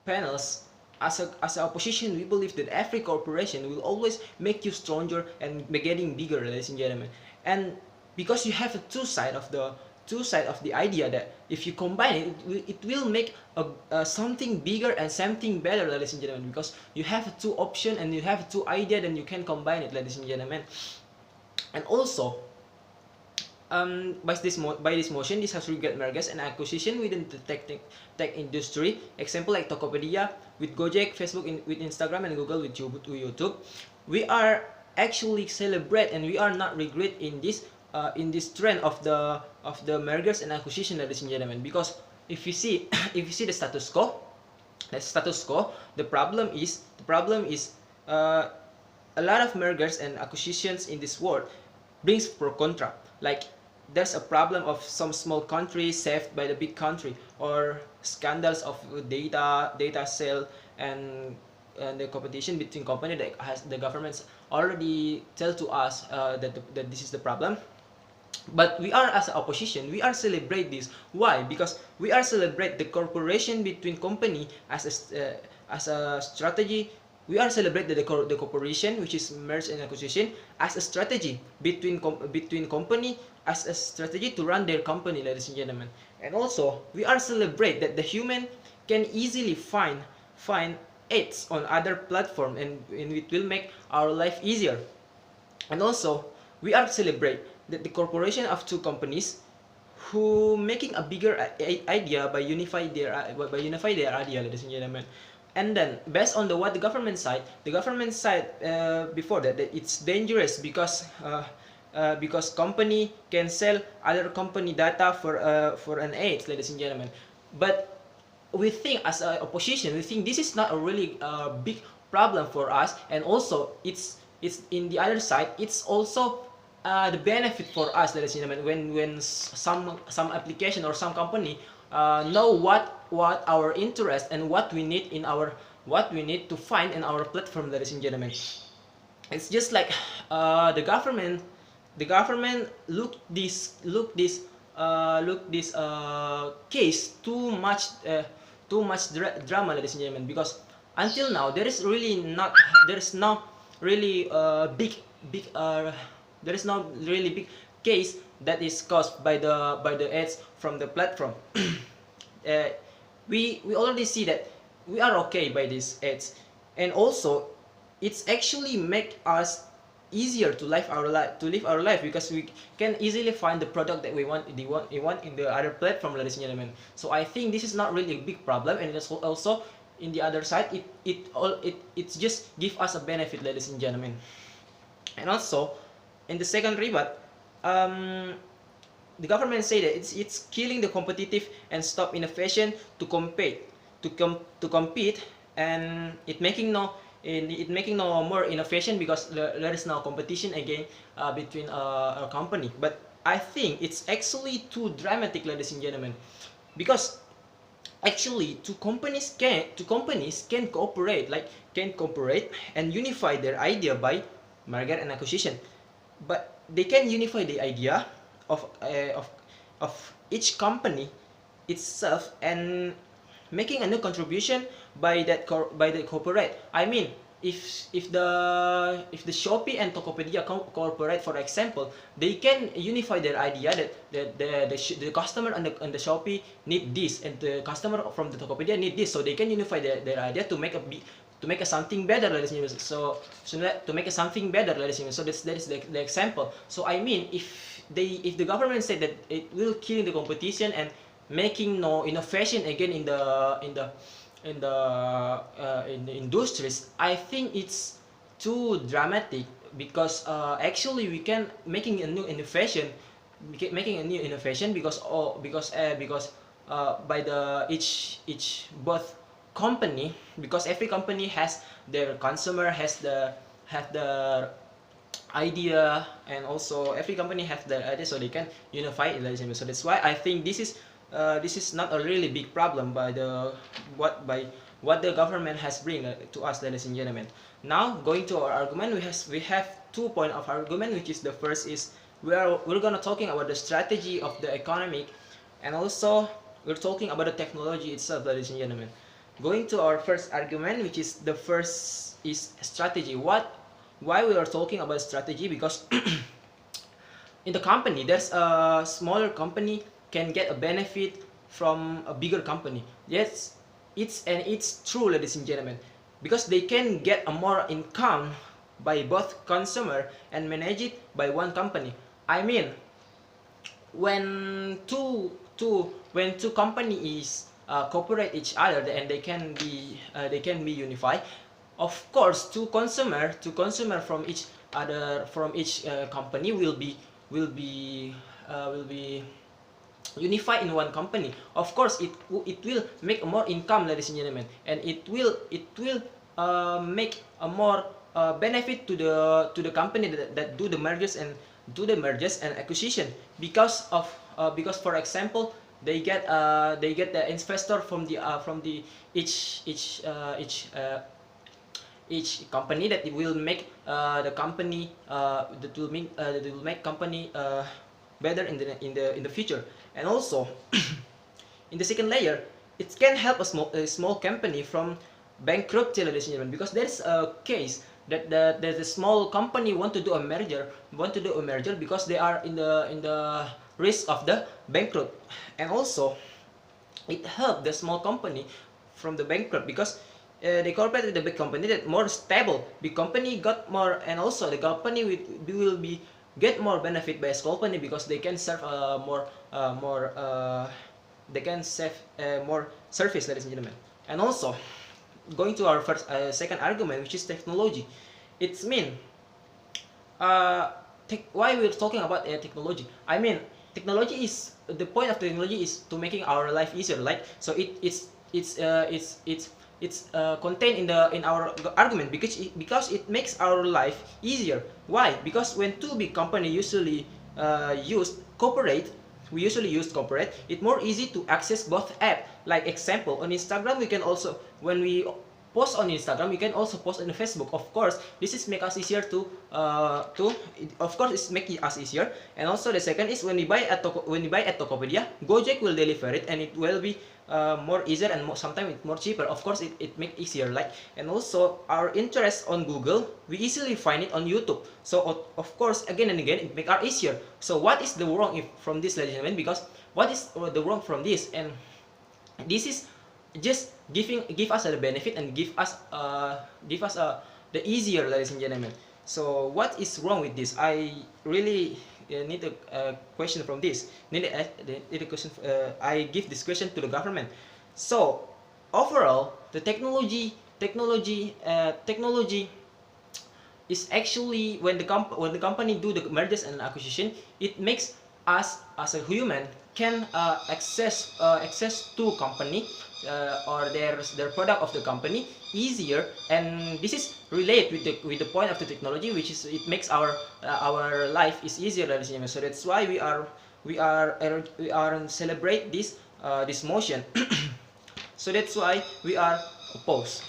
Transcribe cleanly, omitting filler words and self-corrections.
panels, as a opposition, we believe that every corporation will always make you stronger and getting bigger, ladies and gentlemen. And because you have a two side of the idea that if you combine it, it will make a something bigger and something better, ladies and gentlemen. Because you have two option and you have two idea, then you can combine it, ladies and gentlemen. And also, by this motion, this has triggered mergers and acquisition within the tech industry. Example like Tokopedia with Gojek, Facebook with Instagram, and Google with YouTube. We are actually celebrate and we are not regret in this trend of the mergers and acquisition, ladies and gentlemen. Because if you see if you see the problem is a lot of mergers and acquisitions in this world brings pro contra. Like there's a problem of some small country saved by the big country, or scandals of data sale, and the competition between company that has the governments already tell to us that this is the problem. But we are, as an opposition, we are celebrate this. Why? Because we are celebrate the cooperation between company as a strategy. We are celebrate the cooperation, which is merge and acquisition, as a strategy between company, as a strategy to run their company, ladies and gentlemen. And also we are celebrate that the human can easily find aids on other platform, and it will make our life easier. And also we are celebrate that the corporation of two companies who making a bigger idea by unify their idea, ladies and gentlemen. And then based on what the government side before that it's dangerous because company can sell other company data for an aid, ladies and gentlemen. But we think, as a opposition, we think this is not a really big problem for us. And also it's in the other side, it's also the benefit for us, ladies and gentlemen, when some application or some company know what our interest and what we need to find in our platform, ladies and gentlemen. It's just like the government look this case too much drama, ladies and gentlemen. Because until now there is no really there is no really big case that is caused by the ads from the platform. uh, we already see that we are okay by these ads. And also it's actually make us easier to live our life, because we can easily find the product that we want in the other platform, ladies and gentlemen. So I think this is not really a big problem. And it's also, in the other side, it just give us a benefit, ladies and gentlemen. And also in the second rebut, um, the government say that it's killing the competitive and stop innovation to compete, and it making no more innovation, because there is no competition again between a company. But I think it's actually too dramatic, ladies and gentlemen. Because actually two companies can cooperate, and unify their idea by merger and acquisition. But they can unify the idea of uh, of of each company itself, and making a new contribution by the corporate. I mean, if the Shopee and Tokopedia cooperate, for example, they can unify their idea that the customer on the Shopee need this, and the customer from the Tokopedia need this. So they can unify their idea to make a something better, ladies and gentlemen. To make a something better, ladies and gentlemen. So that is the example. So I mean, if the government said that it will kill the competition and making no innovation again in the industries, I think it's too dramatic. Because actually we can making a new innovation, because by the each both company, because every company has their consumer, have the idea, and also every company have their idea, so they can unify it, ladies and gentlemen. So that's why I think this is not a really big problem by what the government has bring to us, ladies and gentlemen. Now going to our argument, we have 2 point of argument, which is the first is we're gonna talking about the strategy of the economic, and also we're talking about the technology itself, ladies and gentlemen. Going to our first argument, which is the first is strategy. Why we are talking about strategy? Because in the company, there's a smaller company can get a benefit from a bigger company. Yes, it's true, ladies and gentlemen, because they can get a more income by both consumer and manage it by one company. I mean, when two companies cooperate each other and they can be unified, of course two consumer from each other, from each company will be unified in one company. Of course it will make more income, ladies and gentlemen, and it will make a more benefit to the company that do the mergers and acquisition, because for example they get the investor from the each company that will make the company that will make company better in the future. And also in the second layer, it can help a small company from bankruptcy, ladies and gentlemen, because there's a case that there's a small company want to do a merger because they are in the risk of the bankrupt. And also it helped the small company from the bankrupt because they cooperate with the big company that more stable. Big company got more, and also the company will be get more benefit by a small company because they can serve more they can save more service, ladies and gentlemen. And also going to our second argument, which is technology. It's mean why we're talking about technology. I mean, technology is the point of technology is to making our life easier. Like so, it's contained in our argument because it makes our life easier. Why? Because when two big company usually use cooperate, we usually use cooperate. It's more easy to access both app. Like example, on Instagram we can also, when we post on Instagram, we can also post on Facebook. Of course, this is make us easier of course it's making us easier. And also the second is when we buy at Tokopedia, Gojek will deliver it and it will be more easier and sometimes it's more cheaper. Of course, it make easier. Like, and also our interest on Google, we easily find it on YouTube. So of course, again and again, it make our easier. So what is the wrong from this, ladies and gentlemen? Because what is the wrong from this? And this is just give us a benefit and give us the easier, ladies and gentlemen. So what is wrong with this? I really need a question from this. Need a question. I give this question to the government. So overall, the technology is actually when the company do the mergers and acquisition, it makes us as a human can access to company or their product of the company easier. And this is related with the point of the technology, which is it makes our life is easier, ladies and gentlemen. So that's why we are celebrate this motion. So that's why we are opposed.